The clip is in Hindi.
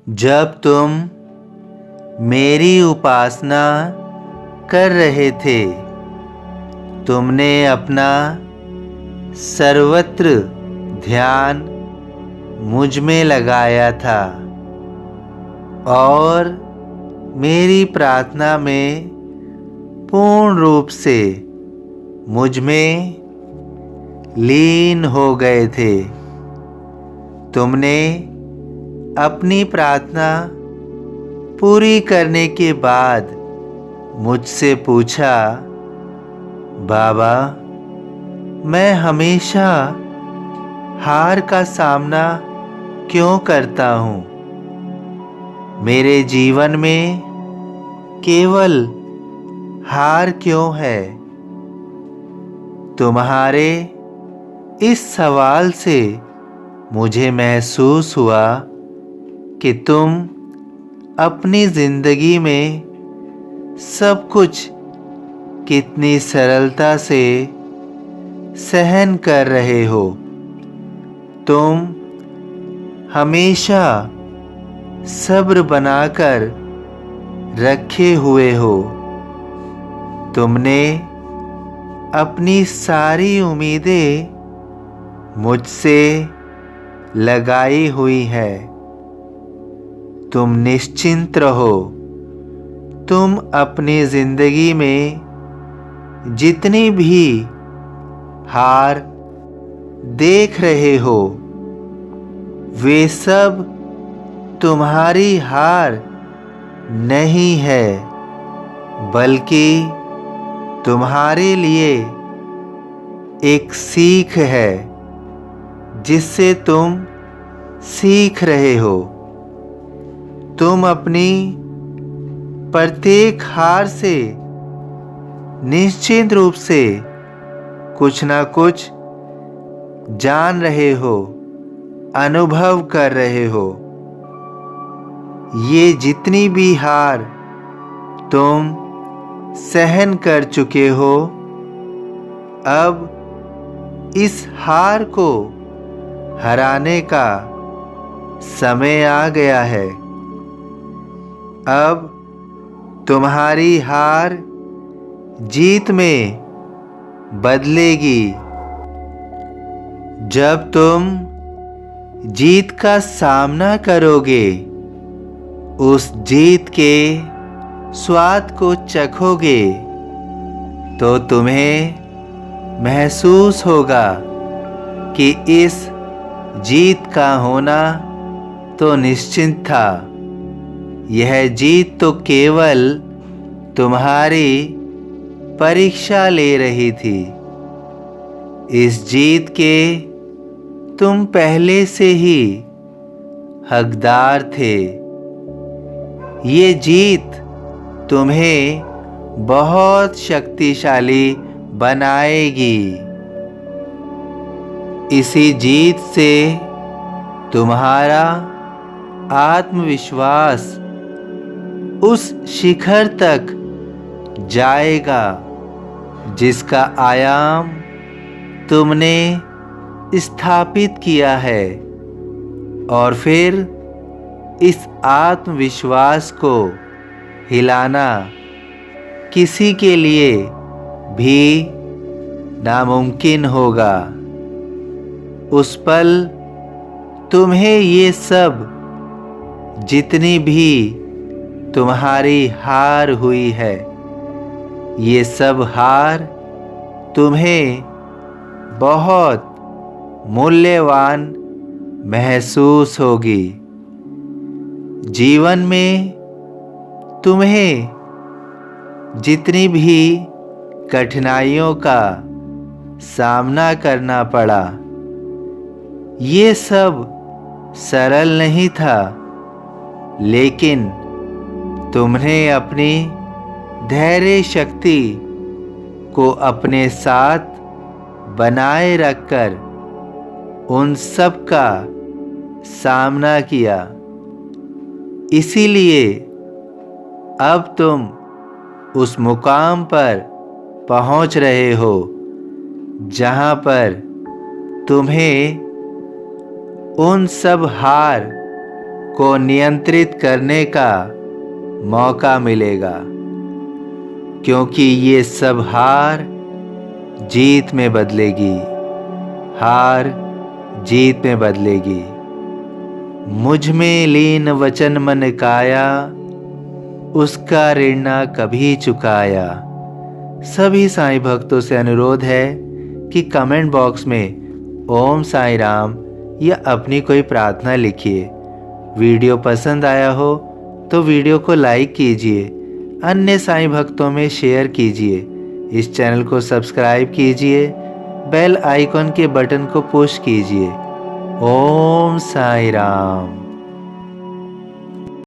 जब तुम मेरी उपासना कर रहे थे, तुमने अपना सर्वत्र ध्यान मुझ में लगाया था और मेरी प्रार्थना में पूर्ण रूप से मुझ में लीन हो गए थे। तुमने अपनी प्रार्थना पूरी करने के बाद मुझसे पूछा, बाबा, मैं हमेशा हार का सामना क्यों करता हूँ? मेरे जीवन में केवल हार क्यों है? तुम्हारे इस सवाल से मुझे महसूस हुआ कि तुम अपनी जिंदगी में सब कुछ कितनी सरलता से सहन कर रहे हो। तुम हमेशा सब्र बनाकर रखे हुए हो। तुमने अपनी सारी उम्मीदें मुझसे लगाई हुई है। तुम निश्चिंत रहो। तुम अपनी जिंदगी में जितनी भी हार देख रहे हो, वे सब तुम्हारी हार नहीं है, बल्कि तुम्हारे लिए एक सीख है जिससे तुम सीख रहे हो। तुम अपनी प्रत्येक हार से निश्चित रूप से कुछ ना कुछ जान रहे हो, अनुभव कर रहे हो। ये जितनी भी हार तुम सहन कर चुके हो, अब इस हार को हराने का समय आ गया है। अब तुम्हारी हार जीत में बदलेगी। जब तुम जीत का सामना करोगे, उस जीत के स्वाद को चखोगे, तो तुम्हें महसूस होगा कि इस जीत का होना तो निश्चित था। यह जीत तो केवल तुम्हारी परीक्षा ले रही थी। इस जीत के तुम पहले से ही हकदार थे। ये जीत तुम्हें बहुत शक्तिशाली बनाएगी। इसी जीत से तुम्हारा आत्मविश्वास उस शिखर तक जाएगा जिसका आयाम तुमने स्थापित किया है, और फिर इस आत्मविश्वास को हिलाना किसी के लिए भी नामुमकिन होगा। उस पल तुम्हें ये सब जितनी भी तुम्हारी हार हुई है, ये सब हार तुम्हें बहुत मूल्यवान महसूस होगी। जीवन में तुम्हें जितनी भी कठिनाइयों का सामना करना पड़ा, ये सब सरल नहीं था, लेकिन तुमने अपनी धैर्य शक्ति को अपने साथ बनाए रखकर उन सब का सामना किया। इसीलिए अब तुम उस मुकाम पर पहुंच रहे हो जहां पर तुम्हें उन सब हार को नियंत्रित करने का मौका मिलेगा, क्योंकि ये सब हार जीत में बदलेगी, हार जीत में बदलेगी। मुझ में लीन वचन मन काया, उसका ऋण ना कभी चुकाया। सभी साईं भक्तों से अनुरोध है कि कमेंट बॉक्स में ओम साईं राम या अपनी कोई प्रार्थना लिखिए। वीडियो पसंद आया हो तो वीडियो को लाइक कीजिए, अन्य साईं भक्तों में शेयर कीजिए, इस चैनल को सब्सक्राइब कीजिए, बेल आइकॉन के बटन को पुश कीजिए। ओम साईं राम।